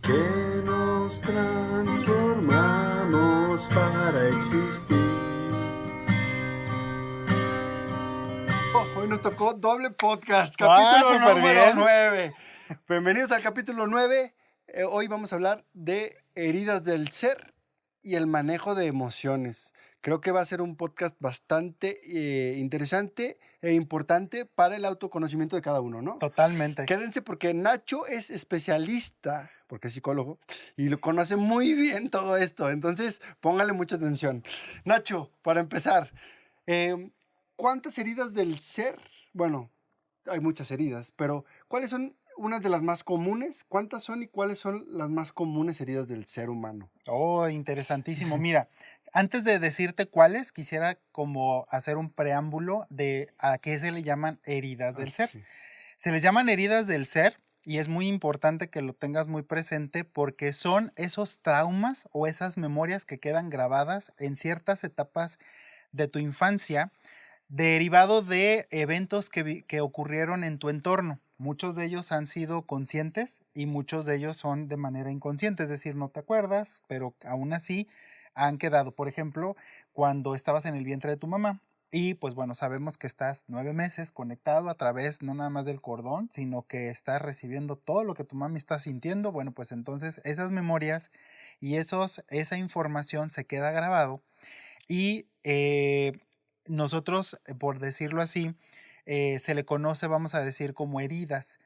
que nos transformamos para existir. Hoy nos tocó doble podcast, capítulo número 9. Bienvenidos al capítulo 9. Hoy vamos a hablar de heridas del ser y el manejo de emociones. Creo que va a ser un podcast bastante interesante e importante para el autoconocimiento de cada uno, ¿no? Totalmente. Quédense porque Nacho es especialista, porque es psicólogo, y lo conoce muy bien todo esto. Entonces, póngale mucha atención. Nacho, para empezar, ¿cuántas heridas del ser? Bueno, hay muchas heridas, pero ¿cuáles son unas de las más comunes? ¿Cuántas son y cuáles son las más comunes heridas del ser humano? Oh, interesantísimo. Mira, antes de decirte cuáles, quisiera como hacer un preámbulo de a qué se le llaman heridas del ser. Sí. Se les llaman heridas del ser y es muy importante que lo tengas muy presente porque son esos traumas o esas memorias que quedan grabadas en ciertas etapas de tu infancia derivado de eventos que ocurrieron en tu entorno. Muchos de ellos han sido conscientes y muchos de ellos son de manera inconsciente, es decir, no te acuerdas, pero aún así han quedado. Por ejemplo, cuando estabas en el vientre de tu mamá y pues bueno, sabemos que estás 9 meses conectado a través no nada más del cordón, sino que estás recibiendo todo lo que tu mami está sintiendo. Bueno, pues entonces esas memorias y esa información se queda grabado y nosotros, por decirlo así, se le conoce, vamos a decir, como heridas.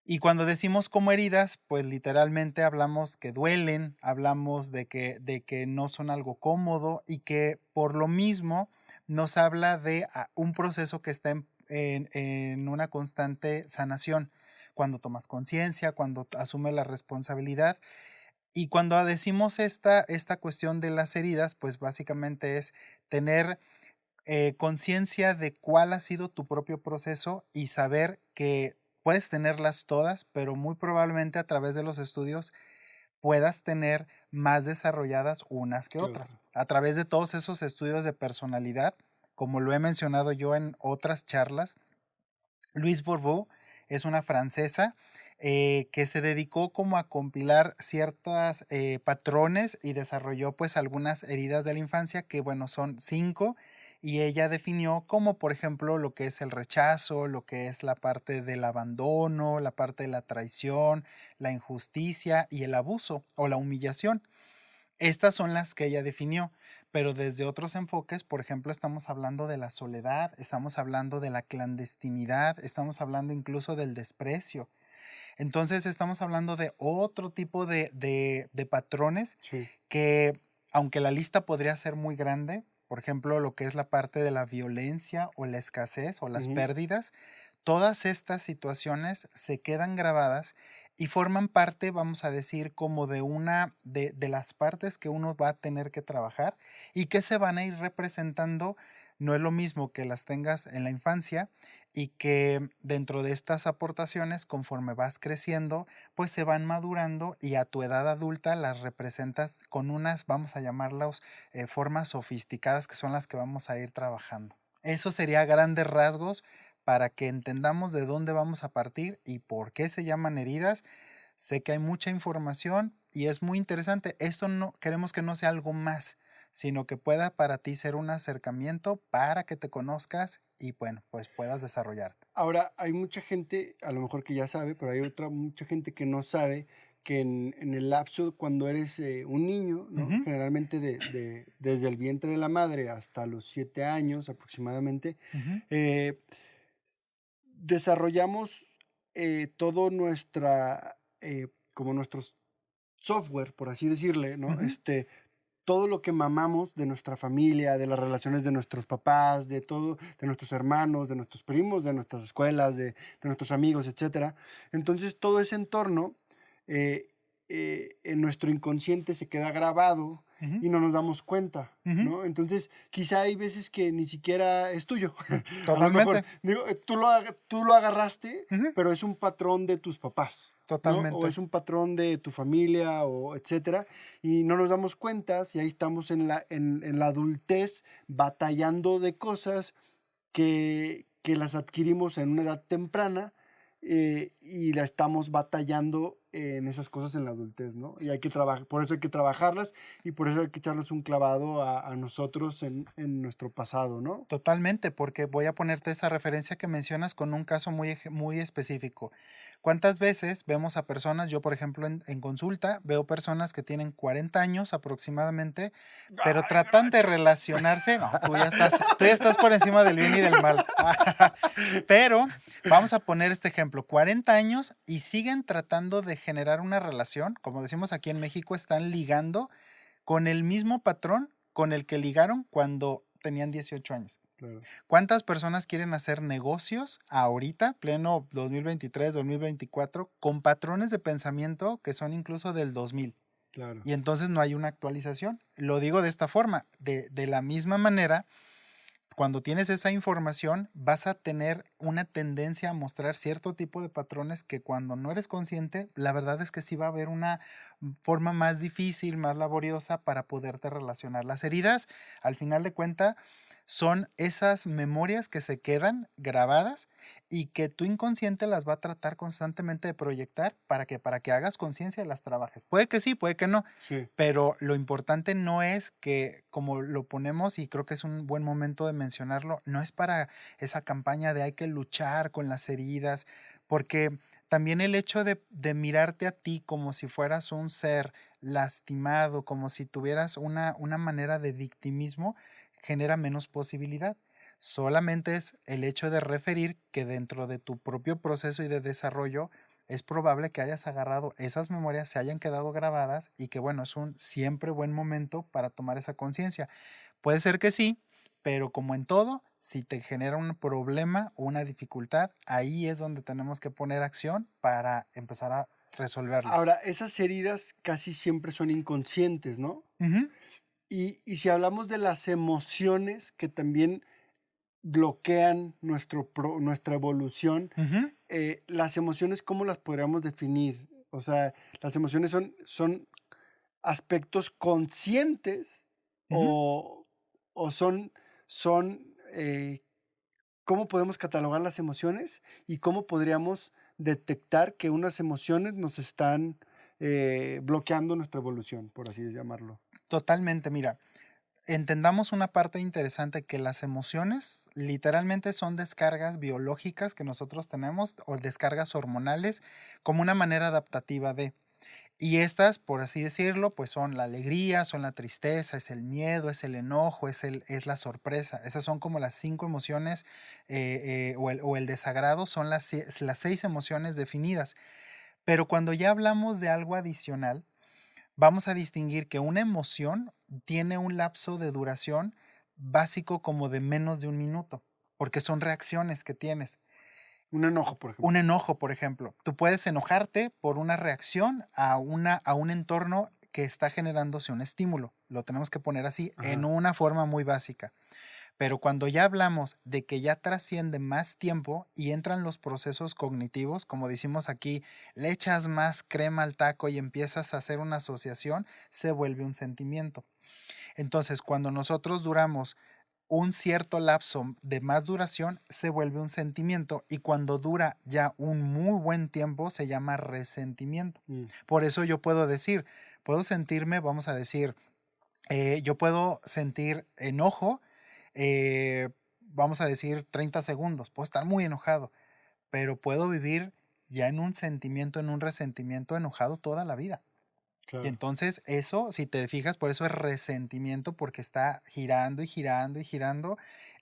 Y cuando decimos como heridas, pues literalmente hablamos que duelen, hablamos de que no son algo cómodo y que por lo mismo nos habla de un proceso que está en una constante sanación. Cuando tomas conciencia, cuando asumes la responsabilidad. Y cuando decimos esta cuestión de las heridas, pues básicamente es tener conciencia de cuál ha sido tu propio proceso y saber que puedes tenerlas todas, pero muy probablemente a través de los estudios puedas tener más desarrolladas unas que otras. Claro. A través de todos esos estudios de personalidad, como lo he mencionado yo en otras charlas, Louise Bourbeau es una francesa que se dedicó como a compilar ciertos patrones y desarrolló pues algunas heridas de la infancia que bueno son 5 y ella definió como por ejemplo lo que es el rechazo, lo que es la parte del abandono, la parte de la traición, la injusticia y el abuso o la humillación. Estas son las que ella definió, pero desde otros enfoques, por ejemplo, estamos hablando de la soledad, estamos hablando de la clandestinidad, estamos hablando incluso del desprecio. Entonces estamos hablando de otro tipo de patrones Sí. que, aunque la lista podría ser muy grande, por ejemplo, lo que es la parte de la violencia o la escasez o las Ujú. pérdidas, todas estas situaciones se quedan grabadas y forman parte, vamos a decir, como de una de las partes que uno va a tener que trabajar y que se van a ir representando. No es lo mismo que las tengas en la infancia y que dentro de estas aportaciones, conforme vas creciendo, pues se van madurando y a tu edad adulta las representas con unas, vamos a llamarlas, formas sofisticadas que son las que vamos a ir trabajando. Eso sería a grandes rasgos para que entendamos de dónde vamos a partir y por qué se llaman heridas. Sé que hay mucha información y es muy interesante. Esto no queremos que no sea algo más, sino que pueda para ti ser un acercamiento para que te conozcas y bueno, pues puedas desarrollarte. Ahora, hay mucha gente, a lo mejor que ya sabe, pero hay mucha gente que no sabe que en el lapso cuando eres un niño, ¿no? Ujú, Generalmente desde el vientre de la madre hasta los 7 años aproximadamente, ujú, eh, desarrollamos todo como nuestros software, por así decirle, ¿no? ujú. Todo lo que mamamos de nuestra familia, de las relaciones de nuestros papás, de todo, de nuestros hermanos, de nuestros primos, de nuestras escuelas, de nuestros amigos, etcétera. Entonces, todo ese entorno eh, en nuestro inconsciente se queda grabado Ujú, y no nos damos cuenta, ujú. ¿no? Entonces, quizá hay veces que ni siquiera es tuyo. A lo mejor, Totalmente. digo, tú lo agarraste, Ujú, pero es un patrón de tus papás, ¿no? O totalmente. es un patrón de tu familia, o etcétera, y no nos damos cuenta si ahí estamos en la adultez batallando de cosas que las adquirimos en una edad temprana y la estamos batallando en esas cosas en la adultez, ¿no? Y hay que trabajar, por eso hay que trabajarlas y por eso hay que echarles un clavado a nosotros en nuestro pasado, ¿no? Totalmente, porque voy a ponerte esa referencia que mencionas con un caso muy específico. ¿Cuántas veces vemos a personas, yo por ejemplo en consulta, veo personas que tienen 40 años aproximadamente, pero Ay, tratan de Nacho. relacionarse, no, tú ya estás por encima del bien y del mal. Pero vamos a poner este ejemplo, 40 años y siguen tratando de generar una relación, como decimos aquí en México, están ligando con el mismo patrón con el que ligaron cuando tenían 18 años. Claro, ¿Cuántas personas quieren hacer negocios ahorita, pleno 2023, 2024, con patrones de pensamiento que son incluso del 2000? claro. Y entonces no hay una actualización. Lo digo de esta forma, de la misma manera, cuando tienes esa información, vas a tener una tendencia a mostrar cierto tipo de patrones que cuando no eres consciente, la verdad es que sí va a haber una forma más difícil, más laboriosa para poderte relacionar. Las heridas, al final de cuentas, son esas memorias que se quedan grabadas y que tu inconsciente las va a tratar constantemente de proyectar para que hagas conciencia y las trabajes. Puede que sí, puede que no, Sí, pero lo importante no es que, como lo ponemos, y creo que es un buen momento de mencionarlo, no es para esa campaña de hay que luchar con las heridas, porque también el hecho de mirarte a ti como si fueras un ser lastimado, como si tuvieras una manera de victimismo, genera menos posibilidad. Solamente es el hecho de referir que dentro de tu propio proceso y de desarrollo es probable que hayas agarrado esas memorias, se hayan quedado grabadas y que bueno, es un siempre buen momento para tomar esa conciencia. Puede ser que sí, pero como en todo, si te genera un problema o una dificultad, ahí es donde tenemos que poner acción para empezar a resolverlos. ahora, esas heridas casi siempre son inconscientes, ¿no? Ujú, Y si hablamos de las emociones que también bloquean nuestra evolución, ujú, las emociones, ¿cómo las podríamos definir? O sea, ¿las emociones son aspectos conscientes ujú. o, o son ¿cómo podemos catalogar las emociones y cómo podríamos detectar que unas emociones nos están bloqueando nuestra evolución, por así llamarlo? Totalmente, mira, entendamos una parte interesante que las emociones literalmente son descargas biológicas que nosotros tenemos o descargas hormonales como una manera adaptativa de. Y estas, por así decirlo, pues son la alegría, son la tristeza, es el miedo, es el enojo, es la sorpresa. Esas son como las 5 emociones o el desagrado, son las 6 emociones definidas. Pero cuando ya hablamos de algo adicional, vamos a distinguir que una emoción tiene un lapso de duración básico como de menos de un minuto, porque son reacciones que tienes. Un enojo, por Un ejemplo. enojo, por ejemplo. Tú puedes enojarte por una reacción a un entorno que está generándose un estímulo. Lo tenemos que poner así en Ajá. una forma muy básica. Pero cuando ya hablamos de que ya trasciende más tiempo y entran los procesos cognitivos, como decimos aquí, le echas más crema al taco y empiezas a hacer una asociación, se vuelve un sentimiento. Entonces, cuando nosotros duramos un cierto lapso de más duración, se vuelve un sentimiento y cuando dura ya un muy buen tiempo, se llama resentimiento. Mm, Por eso yo puedo decir, puedo sentirme, vamos a decir, yo puedo sentir enojo, vamos a decir 30 segundos, puedo estar muy enojado, pero puedo vivir ya en un sentimiento, en un resentimiento enojado toda la vida. Y claro. entonces eso, si te fijas, por eso es resentimiento, porque está girando y girando y girando,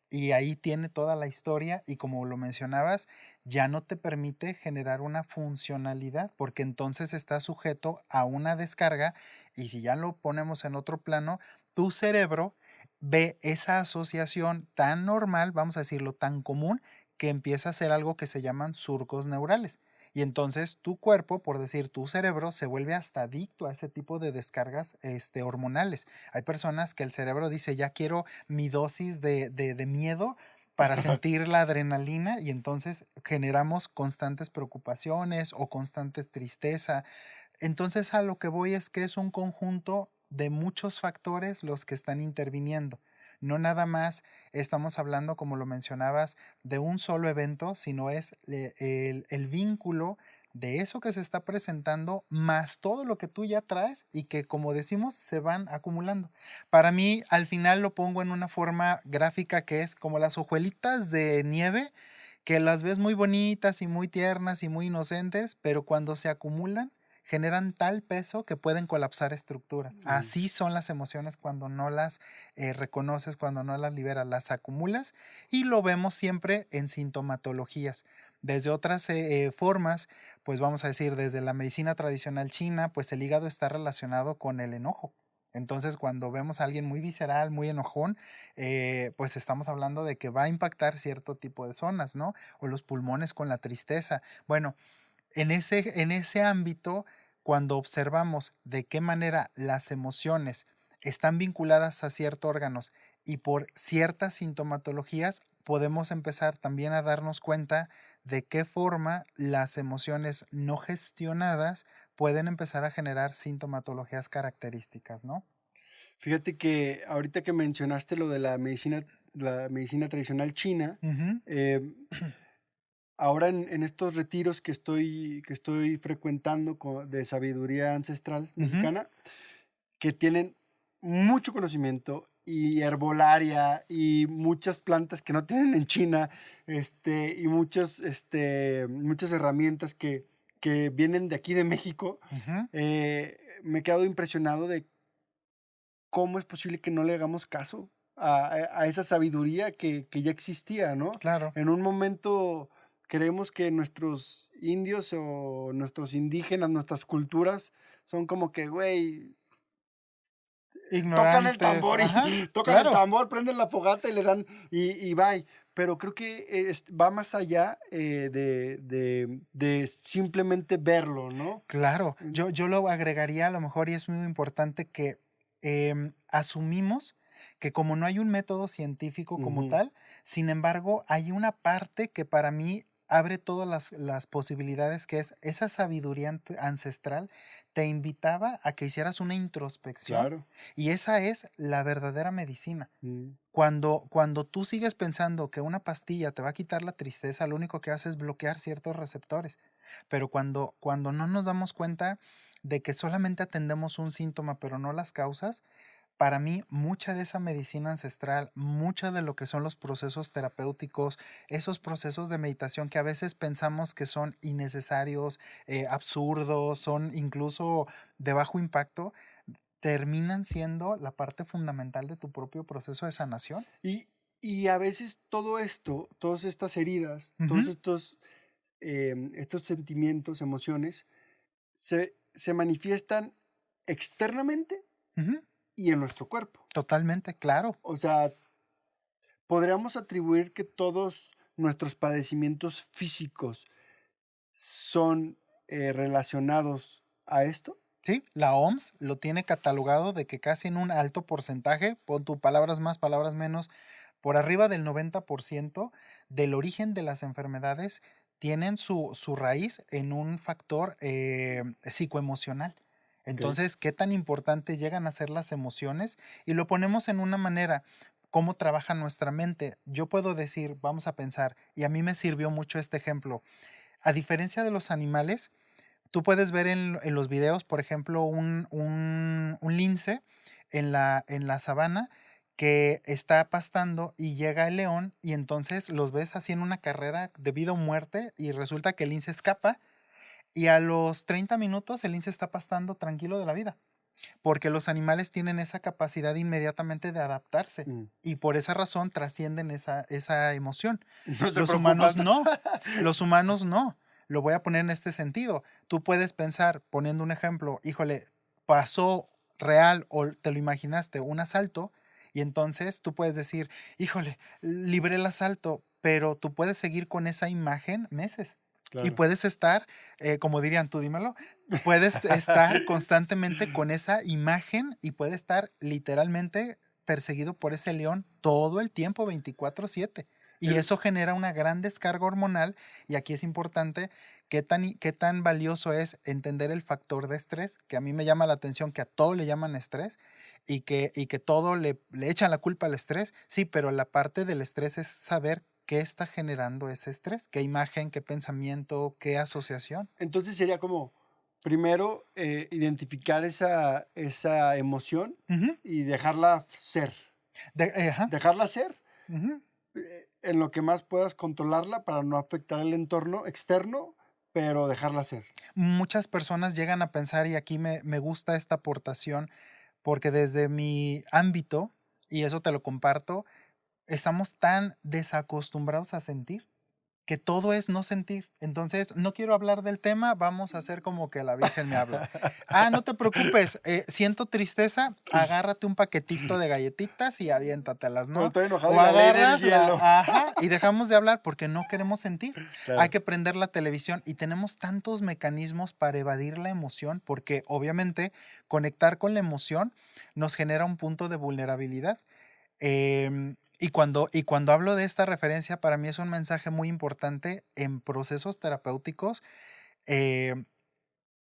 y ahí tiene toda la historia, y como lo mencionabas, ya no te permite generar una funcionalidad, porque entonces está sujeto a una descarga, y si ya lo ponemos en otro plano, tu cerebro ve esa asociación tan normal, vamos a decirlo, tan común, que empieza a hacer algo que se llaman surcos neurales. Y entonces tu cuerpo, por decir tu cerebro, se vuelve hasta adicto a ese tipo de descargas hormonales. Hay personas que el cerebro dice, ya quiero mi dosis de miedo para sentir la adrenalina y entonces generamos constantes preocupaciones o constante tristeza. Entonces a lo que voy es que es un conjunto de muchos factores los que están interviniendo. No nada más estamos hablando, como lo mencionabas, de un solo evento, sino es el vínculo de eso que se está presentando, más todo lo que tú ya traes y que, como decimos, se van acumulando. Para mí, al final lo pongo en una forma gráfica que es como las hojuelitas de nieve, que las ves muy bonitas y muy tiernas y muy inocentes, pero cuando se acumulan, generan tal peso que pueden colapsar estructuras. Mm. Así son las emociones cuando no las reconoces, cuando no las liberas, las acumulas y lo vemos siempre en sintomatologías. Desde otras formas, pues vamos a decir, desde la medicina tradicional china, pues el hígado está relacionado con el enojo. Entonces, cuando vemos a alguien muy visceral, muy enojón, pues estamos hablando de que va a impactar cierto tipo de zonas, ¿no? O los pulmones con la tristeza. Bueno, en ese ámbito, cuando observamos de qué manera las emociones están vinculadas a ciertos órganos y por ciertas sintomatologías, podemos empezar también a darnos cuenta de qué forma las emociones no gestionadas pueden empezar a generar sintomatologías características, ¿no? Fíjate que ahorita que mencionaste lo de la medicina tradicional china, Ujú, em, ahora en estos retiros que estoy frecuentando de sabiduría ancestral ujú, mexicana, que tienen mucho conocimiento y herbolaria y muchas plantas que no tienen en China, y muchas herramientas que vienen de aquí de México, ujú, me he quedado impresionado de cómo es posible que no le hagamos caso a esa sabiduría que ya existía, ¿no? claro. En un momento creemos que nuestros indios o nuestros indígenas, nuestras culturas, son como que, güey, tocan el Ignorantes, tambor y ajá, tocan el claro. tambor, prenden la fogata y le dan y bye. Pero creo que va más allá de simplemente verlo, ¿no? Claro, yo lo agregaría a lo mejor y es muy importante que asumimos que como no hay un método científico como Ujú, tal, sin embargo, hay una parte que para mí abre todas las posibilidades, que es esa sabiduría ancestral, te invitaba a que hicieras una introspección claro. y esa es la verdadera medicina. Mm, Cuando tú sigues pensando que una pastilla te va a quitar la tristeza, lo único que hace es bloquear ciertos receptores. Pero cuando no nos damos cuenta de que solamente atendemos un síntoma, pero no las causas, para mí mucha de esa medicina ancestral, mucha de lo que son los procesos terapéuticos, esos procesos de meditación que a veces pensamos que son innecesarios, absurdos, son incluso de bajo impacto, terminan siendo la parte fundamental de tu propio proceso de sanación. Y, y a veces todo esto, todas estas heridas, todos Ujú, estos sentimientos, emociones, se manifiestan externamente ujú, y en nuestro cuerpo. totalmente, claro. O sea, podríamos atribuir que todos nuestros padecimientos físicos son relacionados a esto. Sí, la OMS lo tiene catalogado de que casi en un alto porcentaje, pon tu palabras más, palabras menos, por arriba del 90% del origen de las enfermedades tienen su raíz en un factor psicoemocional. Ok. Entonces, ¿qué tan importante llegan a ser las emociones? Y lo ponemos en una manera, ¿cómo trabaja nuestra mente? Yo puedo decir, vamos a pensar, y a mí me sirvió mucho este ejemplo. A diferencia de los animales, tú puedes ver en los videos, por ejemplo, un lince en la sabana que está pastando y llega el león y entonces los ves así en una carrera de vida o muerte y resulta que el lince escapa y a los 30 minutos el lince está pastando tranquilo de la vida, porque los animales tienen esa capacidad inmediatamente de adaptarse Mm. y por esa razón trascienden esa emoción. No se Los humanos preocupan. no, los humanos no. Lo voy a poner en este sentido. Tú puedes pensar, poniendo un ejemplo, híjole, pasó real o te lo imaginaste, un asalto, y entonces tú puedes decir, híjole, libré el asalto, pero tú puedes seguir con esa imagen meses. Y Claro. puedes estar, como dirían, tú dímelo, puedes estar constantemente con esa imagen y puede estar literalmente perseguido por ese león todo el tiempo, 24/7. Y El- eso genera una gran descarga hormonal y aquí es importante qué tan valioso es entender el factor de estrés, que a mí me llama la atención que a todo le llaman estrés y que todo le echan la culpa al estrés. Sí, pero la parte del estrés es saber qué está generando ese estrés, qué imagen, qué pensamiento, qué asociación. Entonces sería como, primero, identificar esa emoción Ujú. y dejarla ser. Ajá. Dejarla ser Ujú. en lo que más puedas controlarla para no afectar el entorno externo, pero dejarla ser. Muchas personas llegan a pensar, y aquí me gusta esta aportación, porque desde mi ámbito, y eso te lo comparto, estamos tan desacostumbrados a sentir que todo es no sentir. Entonces, no quiero hablar del tema, vamos a hacer como que la Virgen me habla. Ah, no te preocupes, siento tristeza, agárrate un paquetito de galletitas y aviéntatelas, O ¿no? estoy enojado y O la ley del agarras hielo. ajá, y dejamos de hablar porque no queremos sentir. Hay Claro. que prender la televisión y tenemos tantos mecanismos para evadir la emoción porque obviamente conectar con la emoción nos genera un punto de vulnerabilidad. Y cuando hablo de esta referencia, para mí es un mensaje muy importante en procesos terapéuticos. eh,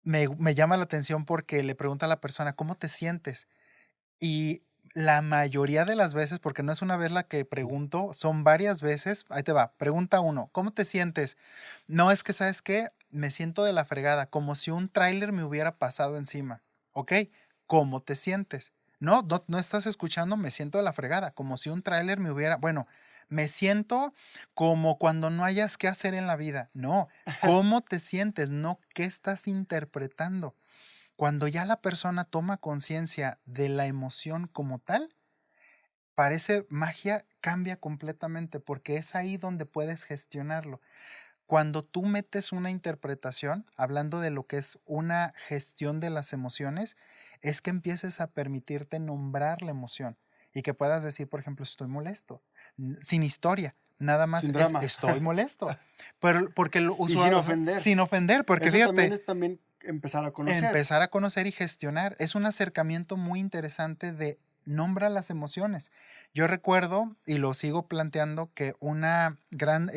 me llama la atención porque le pregunta a la persona, ¿cómo te sientes? Y la mayoría de las veces, porque no es una vez la que pregunto, son varias veces. Ahí te va, pregunta uno, ¿cómo te sientes? No, es que, ¿sabes qué? Me siento de la fregada, como si un tráiler me hubiera pasado encima. ¿Ok? ¿Cómo te sientes? No, no, no estás escuchando, me siento de la fregada, como si un tráiler me hubiera, bueno, me siento como cuando no hayas qué hacer en la vida. No, ¿cómo te sientes? No, ¿qué estás interpretando? Cuando ya la persona toma conciencia de la emoción como tal, parece magia, cambia completamente porque es ahí donde puedes gestionarlo. Cuando tú metes una interpretación, hablando de lo que es una gestión de las emociones, es que empieces a permitirte nombrar la emoción y que puedas decir, por ejemplo, estoy molesto, sin historia. Nada más Sin es drama. estoy molesto. Pero porque lo Y sin usual, ofender. sin ofender, porque Eso también fíjate, es también empezar a conocer. empezar a conocer y gestionar. Es un acercamiento muy interesante de nombra las emociones. Yo recuerdo, y lo sigo planteando, que una gran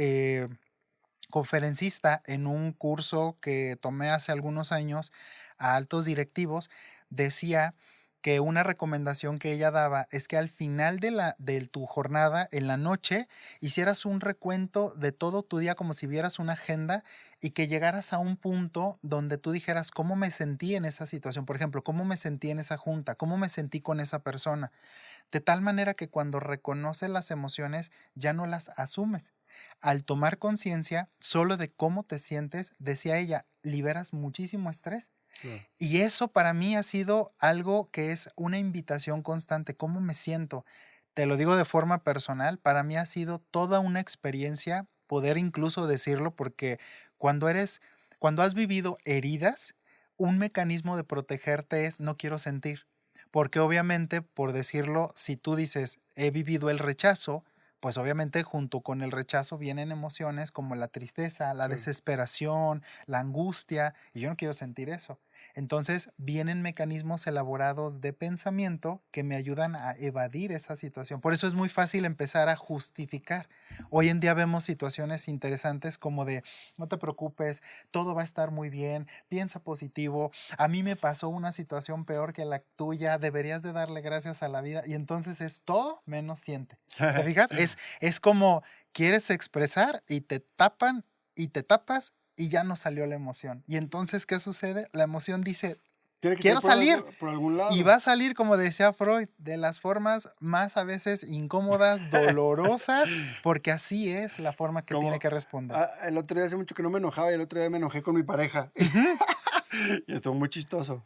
conferencista en un curso que tomé hace algunos años a altos directivos decía que una recomendación que ella daba es que al final de tu jornada, en la noche, hicieras un recuento de todo tu día como si vieras una agenda y que llegaras a un punto donde tú dijeras cómo me sentí en esa situación. Por ejemplo, cómo me sentí en esa junta, cómo me sentí con esa persona. De tal manera que cuando reconoces las emociones ya no las asumes. Al tomar conciencia solo de cómo te sientes, decía ella, liberas muchísimo estrés. Claro. Y eso para mí ha sido algo que es una invitación constante. ¿Cómo me siento? Te lo digo de forma personal, para mí ha sido toda una experiencia poder incluso decirlo porque cuando cuando has vivido heridas, un mecanismo de protegerte es no quiero sentir. Porque obviamente, por decirlo, si tú dices he vivido el rechazo, pues obviamente junto con el rechazo vienen emociones como la tristeza, la Claro. desesperación, la angustia, y yo no quiero sentir eso. Entonces vienen mecanismos elaborados de pensamiento que me ayudan a evadir esa situación. Por eso es muy fácil empezar a justificar. Hoy en día vemos situaciones interesantes como de, no te preocupes, todo va a estar muy bien, piensa positivo, a mí me pasó una situación peor que la tuya, deberías de darle gracias a la vida y entonces es todo menos siente. ¿Te fijas? Es como quieres expresar y te tapan y te tapas y ya no salió la emoción. Y entonces, ¿qué sucede? La emoción dice, Tiene que quiero ser salir. por algún Y lado. va a salir, como decía Freud, de las formas más a veces incómodas, dolorosas, porque así es la forma que tiene Como que responder. el otro día hace mucho que no me enojaba y el otro día me enojé con mi pareja. Ujú. Y estuvo muy chistoso.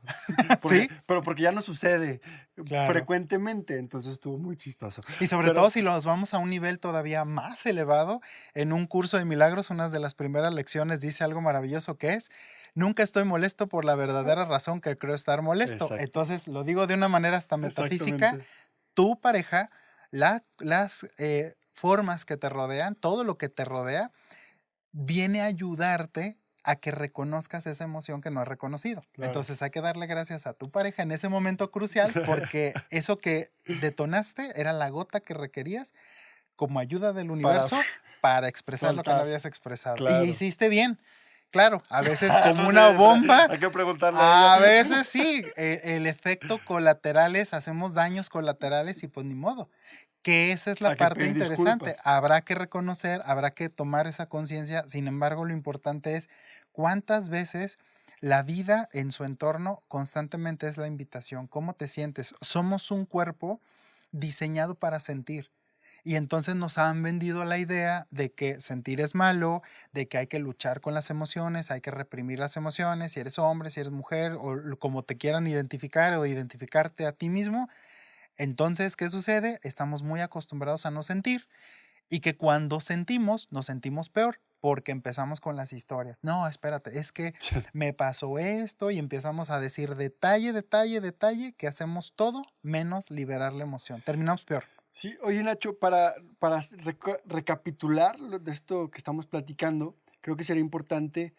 Sí, Pero porque ya no sucede claro. frecuentemente, entonces estuvo muy chistoso. Y sobre todo Pero si los vamos a un nivel todavía más elevado, en un curso de milagros, una de las primeras lecciones dice algo maravilloso que es, nunca estoy molesto por la verdadera razón que creo estar molesto. exacto, Entonces, lo digo de una manera hasta metafísica, exactamente. tu pareja, las formas que te rodean, todo lo que te rodea, viene a ayudarte a que reconozcas esa emoción que no has reconocido. Claro. Entonces hay que darle gracias a tu pareja en ese momento crucial porque eso que detonaste era la gota que requerías como ayuda del Para universo para expresar lo que no soltar, habías expresado. Y claro. hiciste bien. Claro, a veces como No una sé, bomba, hay que preguntarle a a ella. veces sí, el efecto colaterales, hacemos daños colaterales y pues ni modo. Que esa es la Hay que parte pedir interesante. disculpas. Habrá que reconocer, habrá que tomar esa conciencia. Sin embargo, lo importante es cuántas veces la vida en su entorno constantemente es la invitación. ¿Cómo te sientes? Somos un cuerpo diseñado para sentir. Y entonces nos han vendido la idea de que sentir es malo, de que hay que luchar con las emociones, hay que reprimir las emociones, si eres hombre, si eres mujer, o como te quieran identificar o identificarte a ti mismo. Entonces, ¿qué sucede? Estamos muy acostumbrados a no sentir y que cuando sentimos, nos sentimos peor porque empezamos con las historias. No, espérate, es que me pasó esto y empezamos a decir detalle, detalle, detalle, que hacemos todo menos liberar la emoción. Terminamos peor. Sí, oye Nacho, para recapitular de esto que estamos platicando, creo que sería importante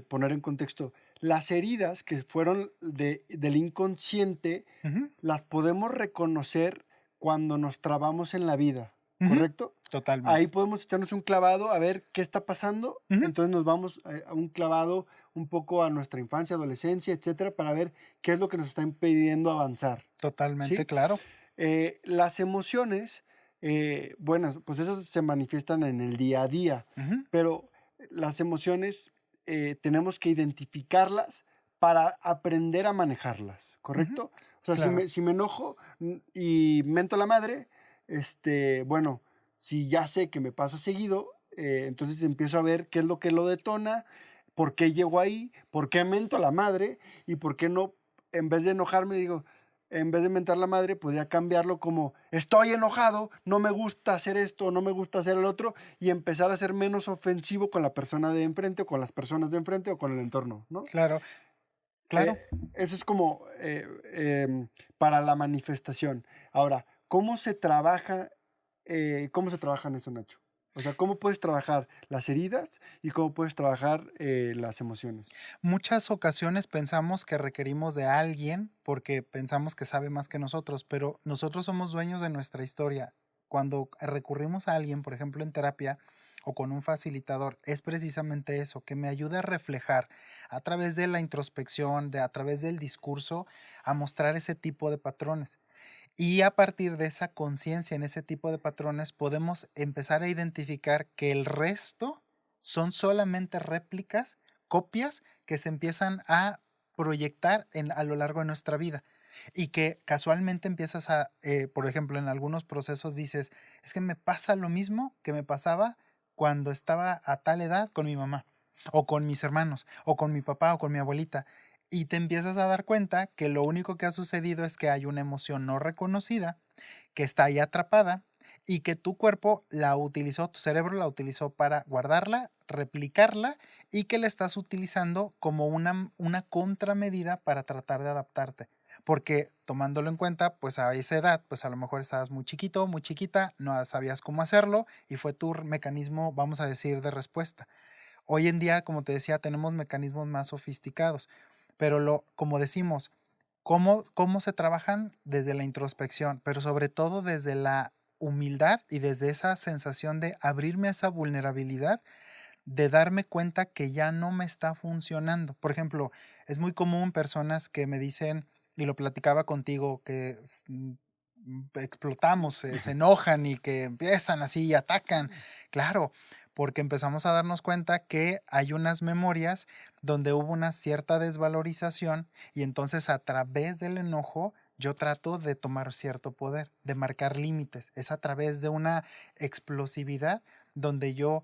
poner en contexto las heridas que fueron del inconsciente, Ujú, las podemos reconocer cuando nos trabamos en la vida, ujú, ¿correcto? Ahí totalmente. podemos echarnos un clavado a ver qué está pasando, Ujú, entonces nos vamos a un clavado un poco a nuestra infancia, adolescencia, etcétera, para ver qué es lo que nos está impidiendo avanzar, totalmente, ¿sí? claro. Las emociones, buenas, pues esas se manifiestan en el día a día, Ujú, pero las emociones tenemos que identificarlas para aprender a manejarlas, ujú, ¿correcto? O sea, claro. si me enojo y mento la madre, bueno, si ya sé que me pasa seguido, entonces empiezo a ver qué es lo que lo detona, por qué llego ahí, por qué mento la madre y por qué no, en vez de enojarme, digo, en vez de mentar la madre, podría cambiarlo como estoy enojado, no me gusta hacer esto, no me gusta hacer el otro, y empezar a ser menos ofensivo con la persona de enfrente o con las personas de enfrente o con el entorno, ¿no? Claro, claro. Eso es como para la manifestación. Ahora, cómo se trabaja en eso, Nacho? O sea, ¿cómo puedes trabajar las heridas y cómo puedes trabajar las emociones? Muchas ocasiones pensamos que requerimos de alguien porque pensamos que sabe más que nosotros, pero nosotros somos dueños de nuestra historia. Cuando recurrimos a alguien, por ejemplo, en terapia o con un facilitador, es precisamente eso, que me ayuda a reflejar a través de la introspección, a través del discurso, a mostrar ese tipo de patrones. Y a partir de esa conciencia en ese tipo de patrones, podemos empezar a identificar que el resto son solamente réplicas, copias que se empiezan a proyectar a lo largo de nuestra vida. Y que casualmente empiezas por ejemplo, en algunos procesos dices, es que me pasa lo mismo que me pasaba cuando estaba a tal edad con mi mamá, o con mis hermanos, o con mi papá, o con mi abuelita. Y te empiezas a dar cuenta que lo único que ha sucedido es que hay una emoción no reconocida que está ahí atrapada y que tu cuerpo la utilizó, tu cerebro la utilizó para guardarla, replicarla y que la estás utilizando como una contramedida para tratar de adaptarte. Porque tomándolo en cuenta, pues a esa edad, pues a lo mejor estabas muy chiquito, muy chiquita, no sabías cómo hacerlo y fue tu mecanismo, vamos a decir, de respuesta. Hoy en día, como te decía, tenemos mecanismos más sofisticados, pero como decimos, ¿cómo se trabajan? Desde la introspección, pero sobre todo desde la humildad y desde esa sensación de abrirme a esa vulnerabilidad, de darme cuenta que ya no me está funcionando. Por ejemplo, es muy común personas que me dicen, y lo platicaba contigo, que explotamos, se enojan y que empiezan así y atacan. Claro, porque empezamos a darnos cuenta que hay unas memorias donde hubo una cierta desvalorización y entonces a través del enojo yo trato de tomar cierto poder, de marcar límites. Es a través de una explosividad donde yo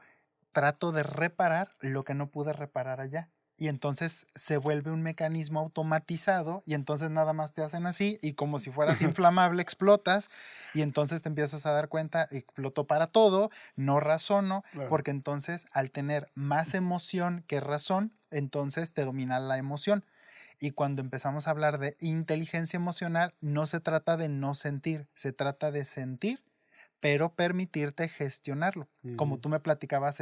trato de reparar lo que no pude reparar allá. Y entonces se vuelve un mecanismo automatizado y entonces nada más te hacen así y como si fueras inflamable explotas y entonces te empiezas a dar cuenta, exploto para todo, no razono, Claro. porque entonces al tener más emoción que razón, entonces te domina la emoción. Y cuando empezamos a hablar de inteligencia emocional, no se trata de no sentir, se trata de sentir pero permitirte gestionarlo. Como Ujú. tú me platicabas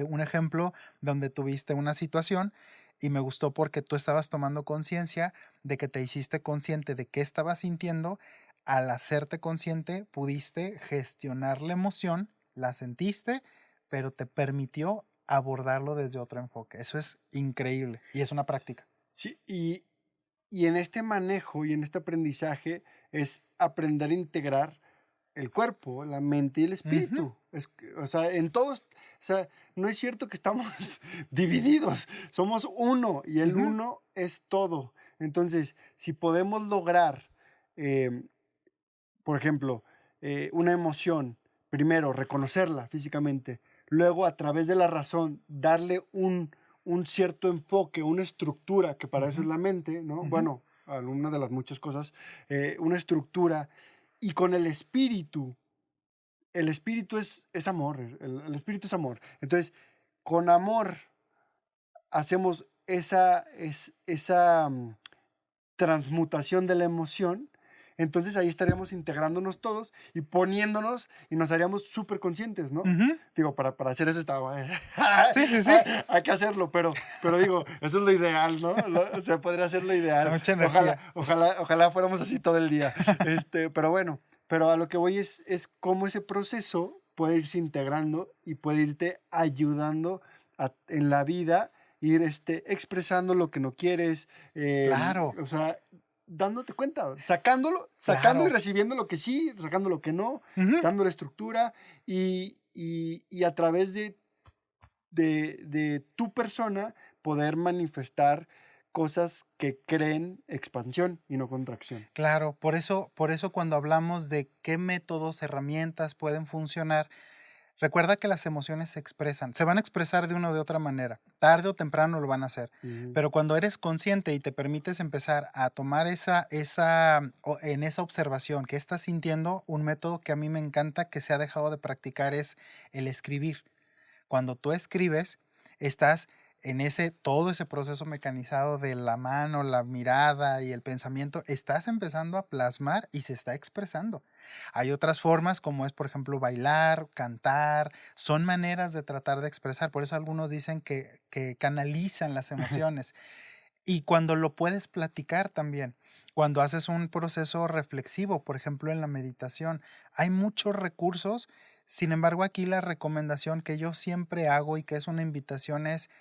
un ejemplo donde tuviste una situación y me gustó porque tú estabas tomando conciencia de que te hiciste consciente de qué estabas sintiendo. Al hacerte consciente, pudiste gestionar la emoción, la sentiste, pero te permitió abordarlo desde otro enfoque. Eso es increíble y es una práctica. Sí, y en este manejo y en este aprendizaje es aprender a integrar. el cuerpo, la mente y el Ujú. espíritu. O sea, en todos, o sea, no es cierto que estamos divididos, somos uno y el Ujú. uno es todo. Entonces, si podemos lograr, em, por ejemplo, una emoción, primero reconocerla físicamente, luego a través de la razón darle un cierto enfoque, una estructura, que para eso es Ujú. la mente, ¿no? Ujú. Bueno, alguna de las muchas cosas, una estructura, y con el espíritu es amor, el espíritu es amor. Entonces, con amor hacemos esa transmutación de la emoción, entonces ahí estaríamos integrándonos todos y poniéndonos y nos haríamos súper conscientes, ¿no? Ujú. Digo, para hacer eso estaba, Sí, sí, sí. hay que hacerlo, pero digo, eso es lo ideal, ¿no? O sea, podría ser lo ideal. Mucha Ojalá, energía. ojalá fuéramos así todo el día. Pero bueno, pero a lo que voy es cómo ese proceso puede irse integrando y puede irte ayudando en la vida, ir expresando lo que no quieres, Claro, o sea, dándote cuenta, sacando y claro. recibiendo lo que sí, sacando lo que no, Ujú. dándole estructura y a través de tu persona poder manifestar cosas que creen expansión y no contracción. Claro, por eso cuando hablamos de qué métodos, herramientas pueden funcionar, recuerda que las emociones se expresan, se van a expresar de una o de otra manera, tarde o temprano lo van a hacer, Ujú. pero cuando eres consciente y te permites empezar a tomar en esa observación que estás sintiendo, un método que a mí me encanta que se ha dejado de practicar es el escribir. Cuando tú escribes, estás en todo ese proceso mecanizado de la mano, la mirada y el pensamiento, estás empezando a plasmar y se está expresando. Hay otras formas como es, por ejemplo, bailar, cantar, son maneras de tratar de expresar. Por eso algunos dicen que canalizan las emociones. Y cuando lo puedes platicar también, cuando haces un proceso reflexivo, por ejemplo, en la meditación, hay muchos recursos. Sin embargo, aquí la recomendación que yo siempre hago y que es una invitación es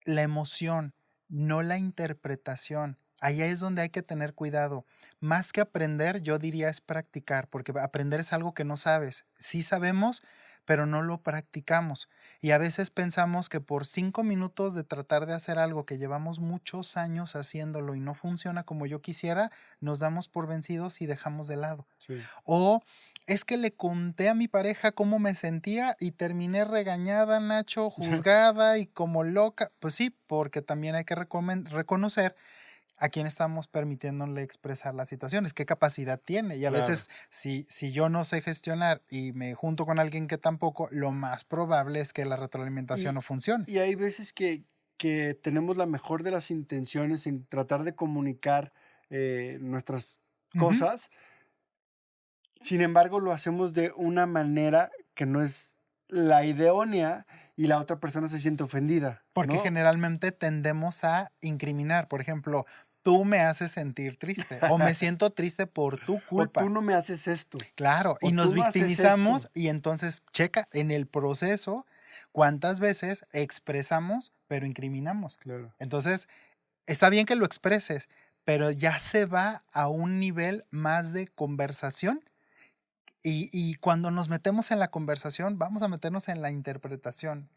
la emoción, no la interpretación. Allá es donde hay que tener cuidado. Más que aprender, yo diría es practicar, porque aprender es algo que no sabes. Sí sabemos, pero no lo practicamos. Y a veces pensamos que por 5 minutos de tratar de hacer algo que llevamos muchos años haciéndolo y no funciona como yo quisiera, nos damos por vencidos y dejamos de lado. Sí. O es que le conté a mi pareja cómo me sentía y terminé regañada, Nacho, juzgada y como loca. Pues sí, porque también hay que reconocer a quién estamos permitiéndole expresar las situaciones, qué capacidad tiene. Y a Claro. veces, si yo no sé gestionar y me junto con alguien que tampoco, lo más probable es que la retroalimentación Y, no funcione. y hay veces que tenemos la mejor de las intenciones en tratar de comunicar nuestras Ujú. cosas. Sin embargo, lo hacemos de una manera que no es la idónea y la otra persona se siente ofendida, Porque ¿no? generalmente tendemos a incriminar. Por ejemplo, tú me haces sentir triste o me siento triste por tu O tú culpa. no me haces esto, Claro, y o nos tú no haces esto. victimizamos y entonces checa en el proceso cuántas veces expresamos, pero incriminamos. Claro. Entonces, está bien que lo expreses, pero ya se va a un nivel más de conversación y cuando nos metemos en la conversación, vamos a meternos en la interpretación.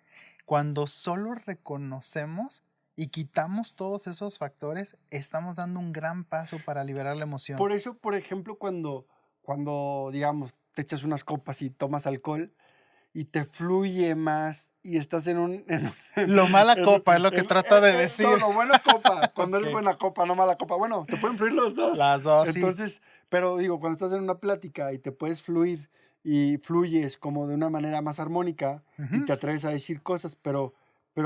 Cuando solo reconocemos y quitamos todos esos factores, estamos dando un gran paso para liberar la emoción. Por eso, por ejemplo, cuando, digamos, te echas unas copas y tomas alcohol y te fluye más y estás Lo mala en un- copa es lo que trata de no, decir. no, buena copa, cuando eres Ok. buena copa, no mala copa. Bueno, te pueden fluir los dos. Las dos, sí. Entonces, pero digo, cuando estás en una plática y te puedes fluir y fluyes como de una manera más armónica y Ujú. te atreves a decir cosas, pero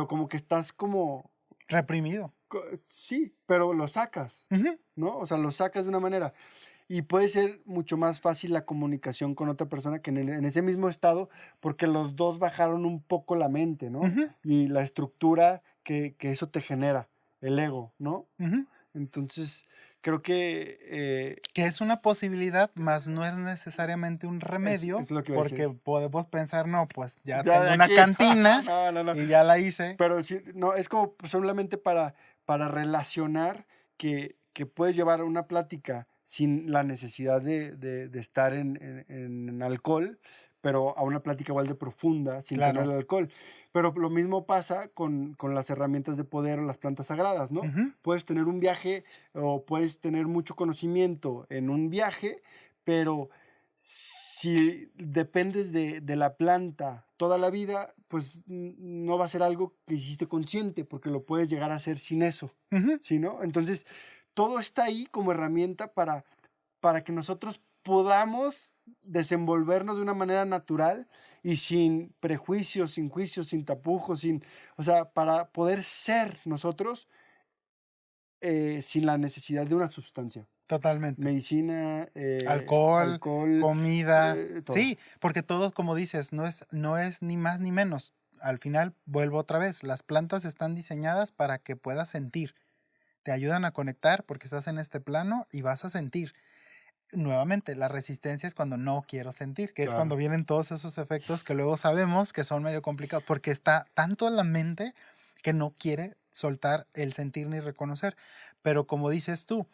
como que estás como, Reprimido. sí, pero lo sacas, Ujú. ¿no? O sea, lo sacas de una manera. Y puede ser mucho más fácil la comunicación con otra persona que en ese mismo estado, porque los dos bajaron un poco la mente, ¿no? Ujú. Y la estructura que eso te genera, el ego, ¿no? Ujú. Entonces, creo que Que es una posibilidad, mas no es necesariamente un es remedio, lo que iba a porque decir. podemos pensar, no, pues ya Ya de tengo una aquí, cantina no, no, no. y ya la hice. Pero sí, no, es como solamente para relacionar que puedes llevar una plática sin la necesidad de estar en alcohol, pero a una plática igual de profunda, sin tener Claro. el alcohol. Pero lo mismo pasa con las herramientas de poder o las plantas sagradas, ¿no? Ujú. Puedes tener un viaje o puedes tener mucho conocimiento en un viaje, pero si dependes de la planta toda la vida, pues no va a ser algo que hiciste consciente, porque lo puedes llegar a hacer sin eso, Ujú. ¿sí, no? Entonces, todo está ahí como herramienta para que nosotros podamos desenvolvernos de una manera natural y sin prejuicios, sin juicios, sin tapujos, o sea, para poder ser nosotros sin la necesidad de una sustancia. Totalmente. Medicina, Alcohol, alcohol, comida. todo. Sí, porque todo, como dices, no es ni más ni menos. Al final, vuelvo otra vez, las plantas están diseñadas para que puedas sentir. Te ayudan a conectar porque estás en este plano y vas a sentir. Nuevamente, la resistencia es cuando no quiero sentir, que es cuando Claro. vienen todos esos efectos que luego sabemos que son medio complicados, porque está tanto en la mente que no quiere soltar el sentir ni reconocer. Pero como dices tú,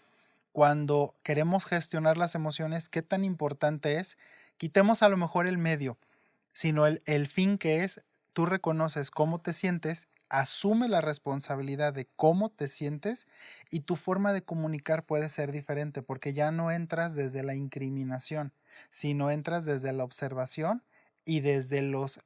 cuando queremos gestionar las emociones, qué tan importante es, quitemos a lo mejor el medio, sino el fin que es, tú reconoces cómo te sientes, asume la responsabilidad de cómo te sientes y tu forma de comunicar puede ser diferente porque ya no entras desde la incriminación, sino entras desde la observación y desde los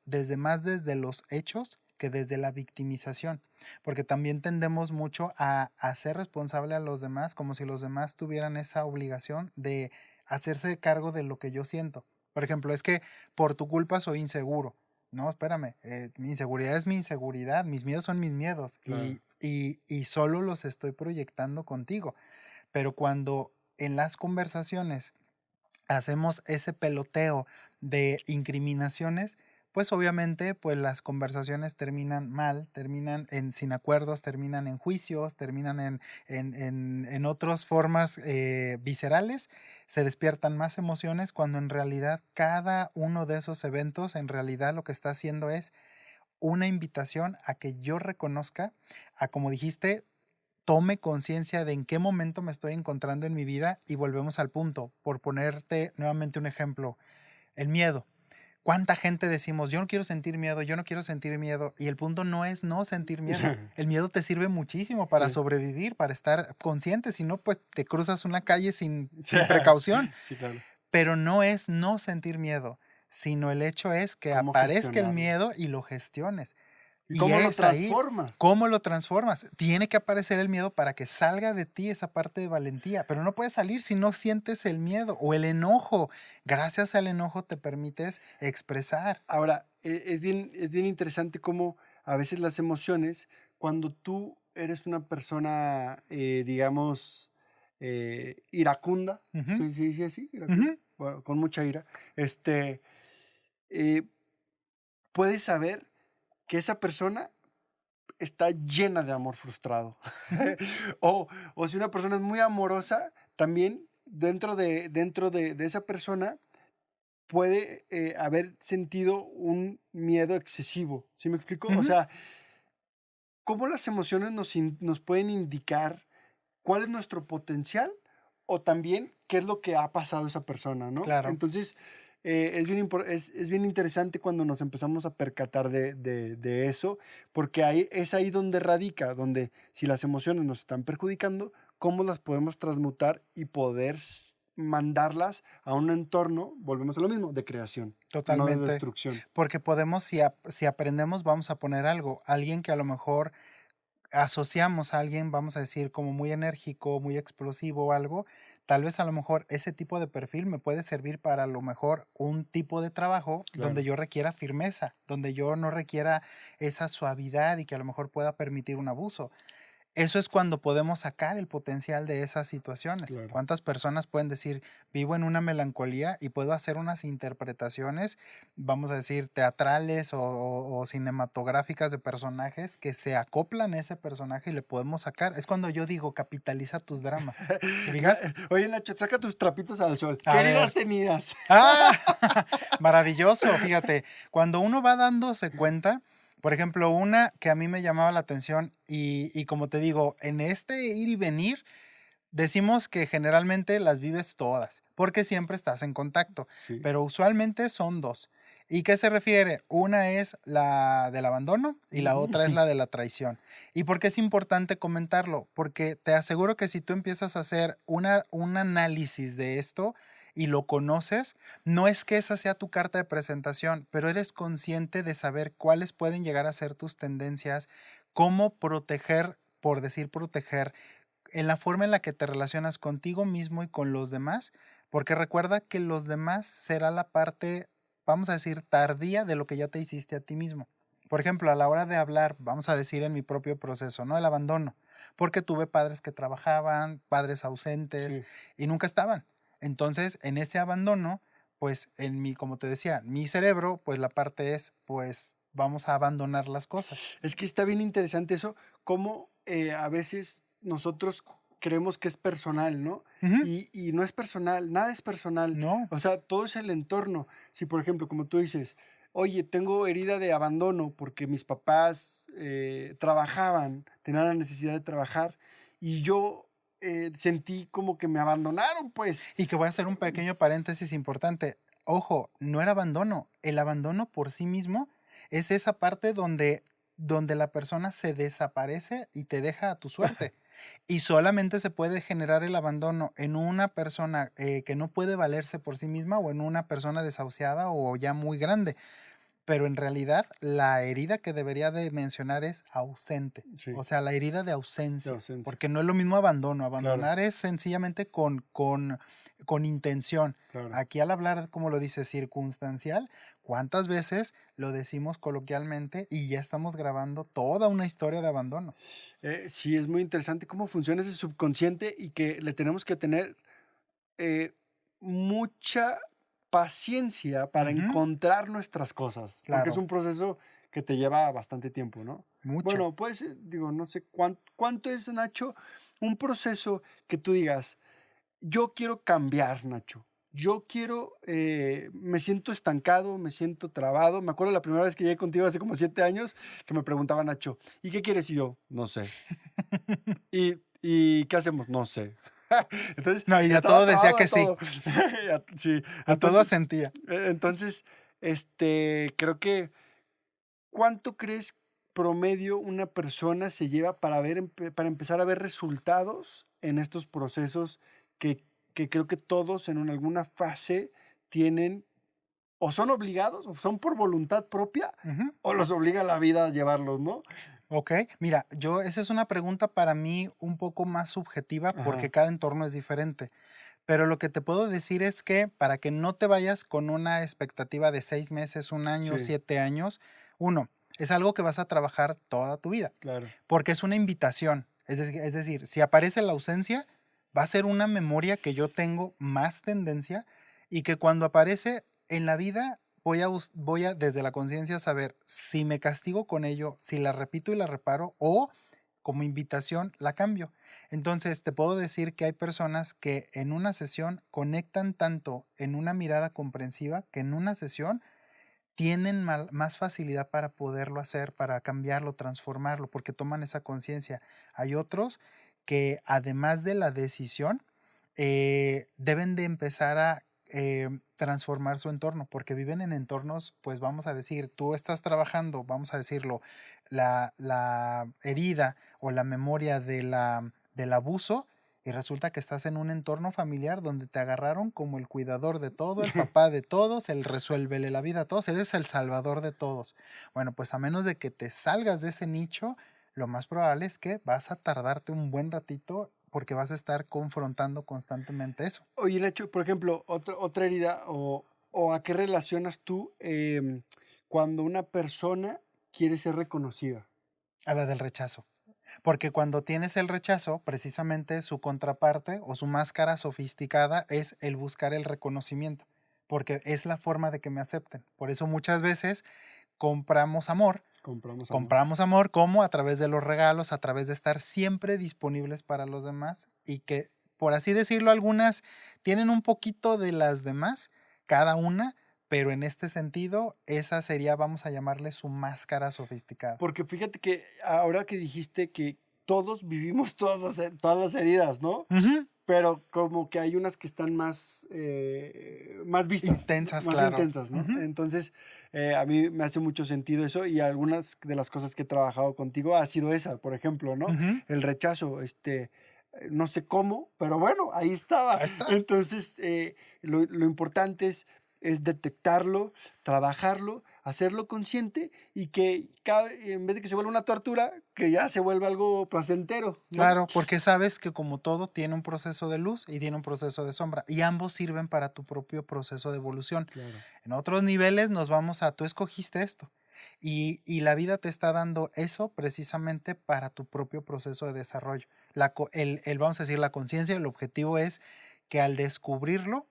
hechos que desde la victimización, porque también tendemos mucho a hacer responsable a los demás como si los demás tuvieran esa obligación de hacerse cargo de lo que yo siento. Por ejemplo, es que por tu culpa soy inseguro. No, espérame, mi inseguridad es mi inseguridad, mis miedos son mis miedos Claro. y solo los estoy proyectando contigo. Pero cuando en las conversaciones hacemos ese peloteo de incriminaciones, pues obviamente pues las conversaciones terminan mal, terminan sin acuerdos, terminan en juicios, terminan en otras formas viscerales, se despiertan más emociones cuando en realidad cada uno de esos eventos en realidad lo que está haciendo es una invitación a que yo reconozca, a como dijiste, tome conciencia de en qué momento me estoy encontrando en mi vida y volvemos al punto. Por ponerte nuevamente un ejemplo, el miedo. ¿Cuánta gente decimos, yo no quiero sentir miedo, yo no quiero sentir miedo? Y el punto no es no sentir miedo. El miedo te sirve muchísimo para Sí. sobrevivir, para estar consciente. Si no, pues te cruzas una calle Sí, sin precaución. sí, claro. Pero no es no sentir miedo, sino el hecho es que ¿Cómo aparezca el gestionarlo? miedo y lo gestiones. ¿Y Y cómo lo es ahí transformas? cómo lo transformas. Tiene que aparecer el miedo para que salga de ti esa parte de valentía, pero no puede salir si no sientes el miedo o el enojo. Gracias al enojo te permites expresar. Ahora, es bien interesante cómo a veces las emociones, cuando tú eres una persona, digamos, iracunda, Ujú, ¿se dice así? Iracunda, ujú, bueno, con mucha ira, eh, puedes saber que esa persona está llena de amor frustrado. ujú. O si una persona es muy amorosa, también dentro de esa persona puede haber sentido un miedo excesivo. ¿Sí me explico? O Ujú, sea, cómo las emociones nos pueden indicar cuál es nuestro potencial o también qué es lo que ha pasado a esa persona, ¿no? claro, Entonces, es bien interesante cuando nos empezamos a percatar de eso, porque es ahí donde radica, donde si las emociones nos están perjudicando, cómo las podemos transmutar y poder mandarlas a un entorno, volvemos a lo mismo, de creación, no de totalmente. destrucción. Porque podemos, si aprendemos, vamos a poner algo. Alguien que a lo mejor asociamos a alguien, vamos a decir, como muy enérgico, muy explosivo o algo, tal vez a lo mejor ese tipo de perfil me puede servir para a lo mejor un tipo de trabajo donde Claro, yo requiera firmeza, donde yo no requiera esa suavidad y que a lo mejor pueda permitir un abuso. Eso es cuando podemos sacar el potencial de esas situaciones. claro. ¿Cuántas personas pueden decir, vivo en una melancolía y puedo hacer unas interpretaciones, vamos a decir, teatrales o cinematográficas de personajes que se acoplan a ese personaje y le podemos sacar? Es cuando yo digo, capitaliza tus dramas. ¿Te fijas? Oye, Nacho, saca tus trapitos al sol. A ¿Qué heridas ver. tenías? Ah, maravilloso, fíjate, cuando uno va dándose cuenta, por ejemplo, una que a mí me llamaba la atención y como te digo, en este ir y venir, decimos que generalmente las vives todas, porque siempre estás en contacto, Sí. pero usualmente son dos. ¿Y qué se refiere? Una es la del abandono y la Ujú. otra es la de la traición. ¿Y por qué es importante comentarlo? Porque te aseguro que si tú empiezas a hacer un análisis de esto y lo conoces, no es que esa sea tu carta de presentación, pero eres consciente de saber cuáles pueden llegar a ser tus tendencias, cómo proteger, por decir proteger, en la forma en la que te relacionas contigo mismo y con los demás, porque recuerda que los demás será la parte, vamos a decir, tardía de lo que ya te hiciste a ti mismo. Por ejemplo, a la hora de hablar, vamos a decir en mi propio proceso, ¿no? El abandono, porque tuve padres que trabajaban, padres ausentes Sí. y nunca estaban. Entonces, en ese abandono, pues en mi, como te decía, mi cerebro, pues la parte es, pues vamos a abandonar las cosas. Es que está bien interesante eso, cómo a veces nosotros creemos que es personal, ¿no? Ujú. Y no es personal, nada es personal. No. O sea, todo es el entorno. Si, por ejemplo, como tú dices, oye, tengo herida de abandono porque mis papás trabajaban, tenían la necesidad de trabajar y yo sentí como que me abandonaron, pues. Y que voy a hacer un pequeño paréntesis importante. Ojo, no era abandono. El abandono por sí mismo es esa parte donde la persona se desaparece y te deja a tu suerte. Y solamente se puede generar el abandono en una persona que no puede valerse por sí misma o en una persona desahuciada o ya muy grande. Pero en realidad la herida que debería de mencionar es ausente, Sí, o sea, la herida de de ausencia, ausencia. porque no es lo mismo abandono, Claro, abandonar es sencillamente con intención. claro. Aquí al hablar, como lo dice, circunstancial, ¿cuántas veces lo decimos coloquialmente y ya estamos grabando toda una historia de abandono? Sí, es muy interesante cómo funciona ese subconsciente y que le tenemos que tener eh, mucha paciencia para Ujú, encontrar nuestras cosas, porque es claro, un proceso que te lleva bastante tiempo, ¿no? mucho. Bueno, pues digo, no sé cuánto es, Nacho, un proceso que tú digas, yo quiero cambiar, Nacho. Yo quiero, me siento estancado, me siento trabado. Me acuerdo la primera vez que llegué contigo hace como 7 años que me preguntaba Nacho, ¿y qué quieres? Y yo, no sé. ¿Y qué hacemos? No sé. Entonces, No, y a estaba todo decía trabado de que sí, todo. Sí, a todo entonces, asentía. entonces, creo que, ¿cuánto crees promedio una persona se lleva para para empezar a ver resultados en estos procesos que, que creo que todos en alguna fase tienen, o son obligados, o son por voluntad propia, Ujú. o los obliga la vida a llevarlos, ¿no? Ok, mira, esa es una pregunta para mí un poco más subjetiva porque Ajá, cada entorno es diferente. Pero lo que te puedo decir es que para que no te vayas con una expectativa de 6 meses, un año, sí, 7 años, uno, es algo que vas a trabajar toda tu vida, claro. porque es una invitación. Es decir, si aparece la ausencia, va a ser una memoria que yo tengo más tendencia y que cuando aparece en la vida voy a desde la conciencia saber si me castigo con ello, si la repito y la reparo o como invitación la cambio. Entonces, te puedo decir que hay personas que en una sesión conectan tanto en una mirada comprensiva que en una sesión tienen más facilidad para poderlo hacer, para cambiarlo, transformarlo, porque toman esa conciencia. Hay otros que además de la decisión, deben de empezar a transformar su entorno, porque viven en entornos, pues vamos a decir, tú estás trabajando, vamos a decirlo, la herida o la memoria del abuso y resulta que estás en un entorno familiar donde te agarraron como el cuidador de todo, el papá de todos, el resuélvele la vida a todos, eres el salvador de todos. Bueno, pues a menos de que te salgas de ese nicho, lo más probable es que vas a tardarte un buen ratito porque vas a estar confrontando constantemente eso. Oye, Nacho, por ejemplo, otra herida o a qué relacionas tú cuando una persona quiere ser reconocida. A la del rechazo. Porque cuando tienes el rechazo, precisamente su contraparte o su máscara sofisticada es el buscar el reconocimiento, porque es la forma de que me acepten. Por eso muchas veces compramos amor, Compramos amor. compramos amor como a través de los regalos, a través de estar siempre disponibles para los demás y que, por así decirlo, algunas tienen un poquito de las demás, cada una, pero en este sentido, esa sería, vamos a llamarle su máscara sofisticada. Porque fíjate que ahora que dijiste todos vivimos todas las heridas, ¿no? Ujú. Pero como que hay unas que están más vistas, Intensas, más claro. intensas, ¿no? Ujú. Entonces, a mí me hace mucho sentido eso y algunas de las cosas que he trabajado contigo ha sido esa, por ejemplo, ¿no? Ujú. El rechazo, no sé cómo, pero bueno, ahí estaba. Ahí está. Entonces, lo importante es detectarlo, trabajarlo, hacerlo consciente y que en vez de que se vuelva una tortura, que ya se vuelva algo placentero, ¿no? Claro, porque sabes que como todo tiene un proceso de luz y tiene un proceso de sombra y ambos sirven para tu propio proceso de evolución. Claro. En otros niveles nos vamos a, tú escogiste esto y la vida te está dando eso precisamente para tu propio proceso de desarrollo. Vamos a decir, la conciencia, el objetivo es que al descubrirlo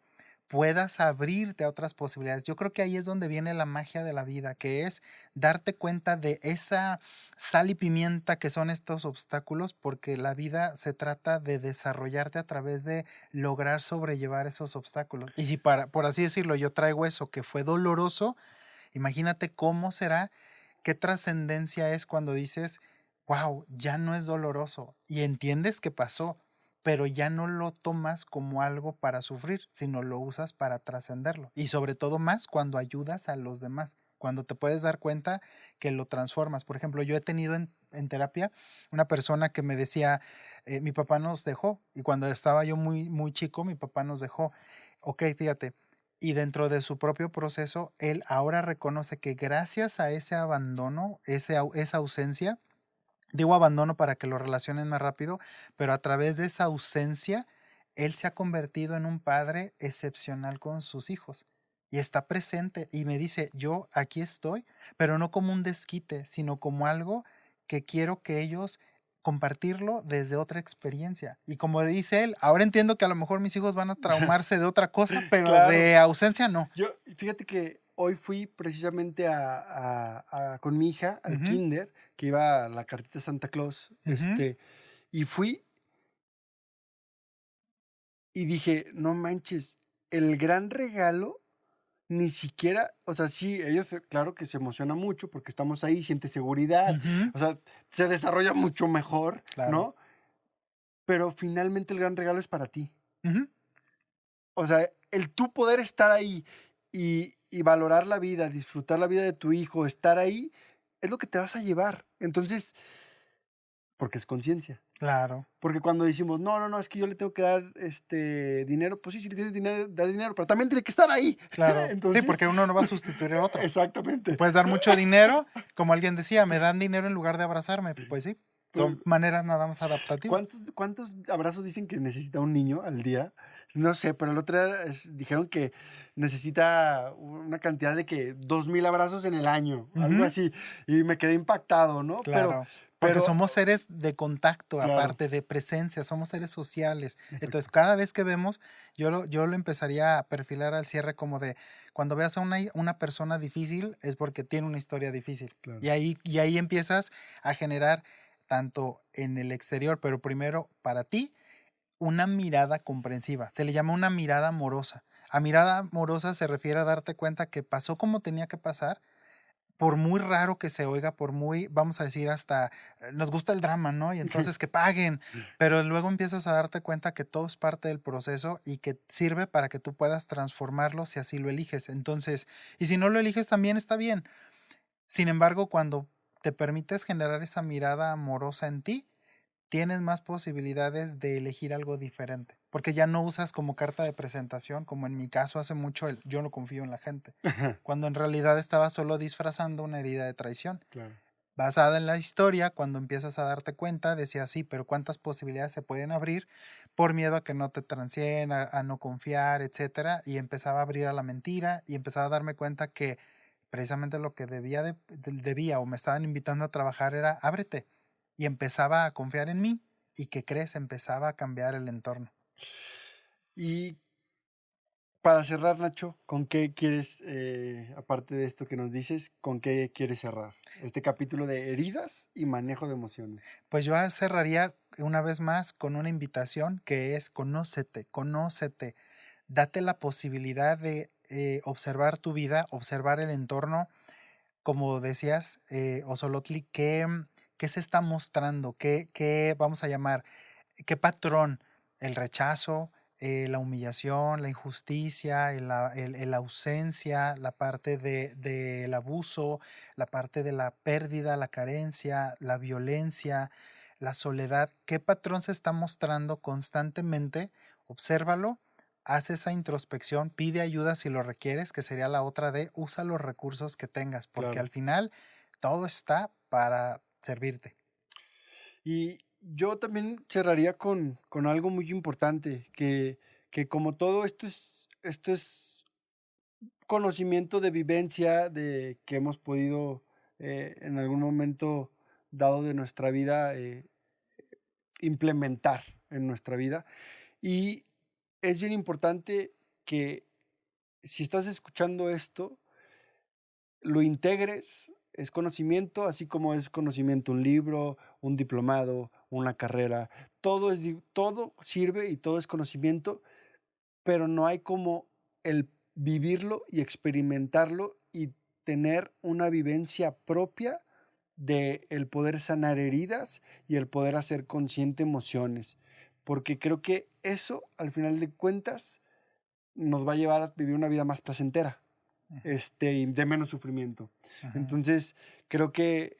puedas abrirte a otras posibilidades. Yo creo que ahí es donde viene la magia de la vida, que es darte cuenta de esa sal y pimienta que son estos obstáculos, porque la vida se trata de desarrollarte a través de lograr sobrellevar esos obstáculos. Y si por así decirlo, yo traigo eso que fue doloroso, imagínate cómo será, qué trascendencia es cuando dices, wow, ya no es doloroso y entiendes que pasó, pero ya no lo tomas como algo para sufrir, sino lo usas para trascenderlo. Y sobre todo más cuando ayudas a los demás, cuando te puedes dar cuenta que lo transformas. Por ejemplo, yo he tenido en terapia una persona que me decía, mi papá nos dejó, y cuando estaba yo muy, muy chico, mi papá nos dejó. Ok, fíjate, y dentro de su propio proceso, él ahora reconoce que gracias a ese abandono, esa ausencia, digo abandono para que lo relacionen más rápido, pero a través de esa ausencia, él se ha convertido en un padre excepcional con sus hijos. Y está presente y me dice, yo aquí estoy, pero no como un desquite, sino como algo que quiero que ellos compartirlo desde otra experiencia. Y como dice él, ahora entiendo que a lo mejor mis hijos van a traumarse de otra cosa, pero Claro. de ausencia no. Fíjate que hoy fui precisamente con mi hija al Ujú, kinder, que iba a la cartita de Santa Claus, ujú, y fui y dije, no manches, el gran regalo ni siquiera, o sea, sí, ellos, claro que se emociona mucho porque estamos ahí, siente seguridad, ujú, o sea, se desarrolla mucho mejor, claro. ¿no? Pero finalmente el gran regalo es para ti. Ujú, O sea, el tú poder estar ahí y valorar la vida, disfrutar la vida de tu hijo, estar ahí, es lo que te vas a llevar. Entonces, porque es conciencia. claro, Porque cuando decimos, no, no, no, es que yo le tengo que dar dinero, pues sí, si le tienes dinero, da dinero, pero también tiene que estar ahí. claro. Sí, Entonces, porque uno no va a sustituir al otro. Tú exactamente. puedes dar mucho dinero, como alguien decía, me dan dinero en lugar de abrazarme. Pues sí, Pues, son maneras nada más adaptativas. ¿cuántos abrazos dicen que necesita un niño al día? No sé, pero el otro día dijeron que necesita una cantidad de que 2,000 abrazos en el año, algo Ujú, así. Y me quedé impactado, ¿no? claro, porque Pero, somos seres de contacto, claro, aparte de presencia, somos seres sociales. Entonces, exacto. cada vez que vemos, yo lo empezaría a perfilar al cierre como de, cuando veas a una persona difícil, es porque tiene una historia difícil. Claro. Y ahí empiezas a generar, tanto en el exterior, pero primero para ti, una mirada comprensiva. Se le llama una mirada amorosa. A mirada amorosa se refiere a darte cuenta que pasó como tenía que pasar, por muy raro que se oiga, por muy, vamos a decir, hasta nos gusta el drama, ¿no? Y entonces que paguen, pero luego empiezas a darte cuenta que todo es parte del proceso y que sirve para que tú puedas transformarlo si así lo eliges. Entonces, y si no lo eliges también está bien. Sin embargo, cuando te permites generar esa mirada amorosa en ti, tienes más posibilidades de elegir algo diferente, porque ya no usas como carta de presentación, como en mi caso hace mucho el yo no confío en la gente, cuando en realidad estaba solo disfrazando una herida de traición. Claro. Basada en la historia, cuando empiezas a darte cuenta, decía sí, pero ¿cuántas posibilidades se pueden abrir por miedo a que no te transien, a no confiar, etcétera? Y empezaba a abrir a la mentira y empezaba a darme cuenta que precisamente lo que debía o me estaban invitando a trabajar era ábrete. Y empezaba a confiar en mí y que crees, empezaba a cambiar el entorno. Y para cerrar, Nacho, ¿con qué quieres, aparte de esto que nos dices, con qué quieres cerrar este capítulo de heridas y manejo de emociones? Pues yo cerraría una vez más con una invitación que es conócete, conócete, date la posibilidad de observar tu vida, observar el entorno, como decías, Osolotli, qué se está mostrando, qué vamos a llamar, qué patrón, el rechazo, la humillación, la injusticia, la ausencia, la parte del abuso, la parte de la pérdida, la carencia, la violencia, la soledad, qué patrón se está mostrando constantemente, obsérvalo, haz esa introspección, pide ayuda si lo requieres, que sería la otra de usa los recursos que tengas, porque Claro. al final todo está para servirte. Y yo también cerraría con algo muy importante, que como todo esto es conocimiento de vivencia, de que hemos podido en algún momento dado de nuestra vida implementar en nuestra vida. Y es bien importante que si estás escuchando esto, lo integres, es conocimiento, así como es conocimiento un libro, un diplomado, una carrera, todo sirve y todo es conocimiento, pero no hay como el vivirlo y experimentarlo y tener una vivencia propia de el poder sanar heridas y el poder hacer consciente emociones, porque creo que eso, al final de cuentas, nos va a llevar a vivir una vida más placentera, Ujú, y de menos sufrimiento. ujú. Entonces, creo que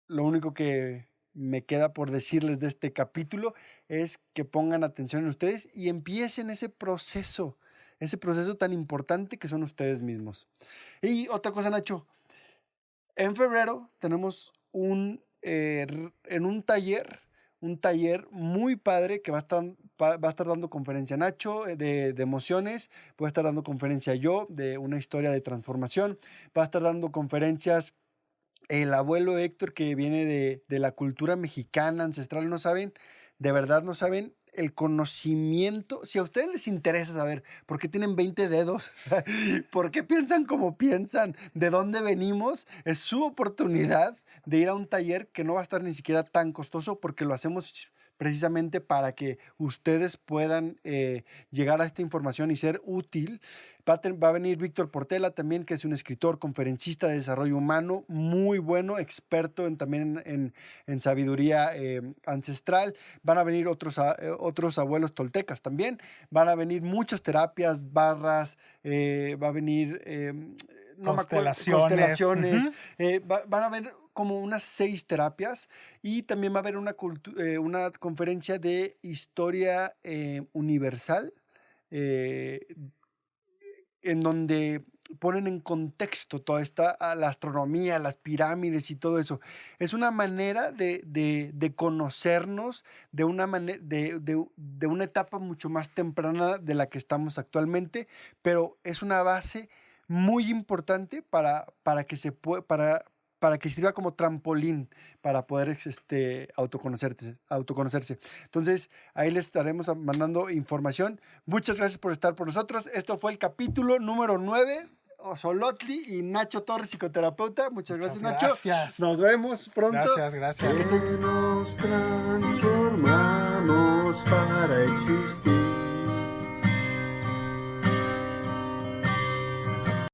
lo único que me queda por decirles de este capítulo es que pongan atención en ustedes y empiecen ese proceso tan importante que son ustedes mismos. Y otra cosa, Nacho, en febrero tenemos en un taller muy padre que va a estar dando conferencia Nacho de emociones, voy a estar dando conferencia yo de una historia de transformación, va a estar dando conferencias el abuelo Héctor que viene de la cultura mexicana ancestral, no saben, de verdad no saben el conocimiento. Si a ustedes les interesa saber por qué tienen 20 dedos, por qué piensan como piensan, de dónde venimos, es su oportunidad de ir a un taller que no va a estar ni siquiera tan costoso porque lo hacemos precisamente para que ustedes puedan llegar a esta información y ser útil. Va a venir Víctor Portela también, que es un escritor, conferencista de desarrollo humano, muy bueno, experto también en sabiduría ancestral. Van a venir otros abuelos toltecas también. Van a venir muchas terapias, barras, va a venir, no me acuerdo, Constelaciones. constelaciones. Ujú. Van a haber como unas 6 terapias y también va a haber una conferencia de historia universal. eh, en donde ponen en contexto toda la astronomía, las pirámides y todo eso. Es una manera de conocernos de una etapa mucho más temprana de la que estamos actualmente, pero es una base muy importante para que sirva como trampolín para poder autoconocerse. Entonces, ahí les estaremos mandando información. Muchas gracias por estar por nosotros. Esto fue el capítulo número 9. Osolotli y Nacho Torres, psicoterapeuta. Muchas Muchas gracias, Nacho. gracias. Nos vemos pronto. Gracias, gracias. Nos transformamos para existir.